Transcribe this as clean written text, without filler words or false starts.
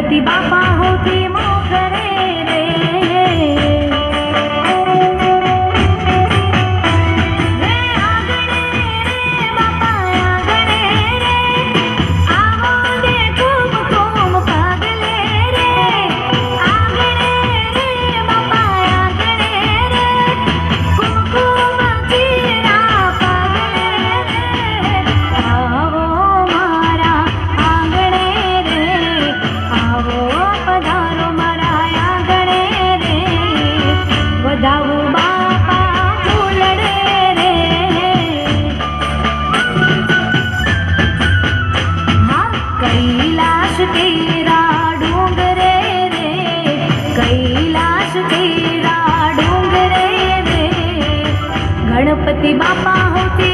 गणपति बापा होती मोकरे रे। कैलाश तेरा डूंगरे रे, कैलाश तेरा डूंगरे रे, गणपति बापा होती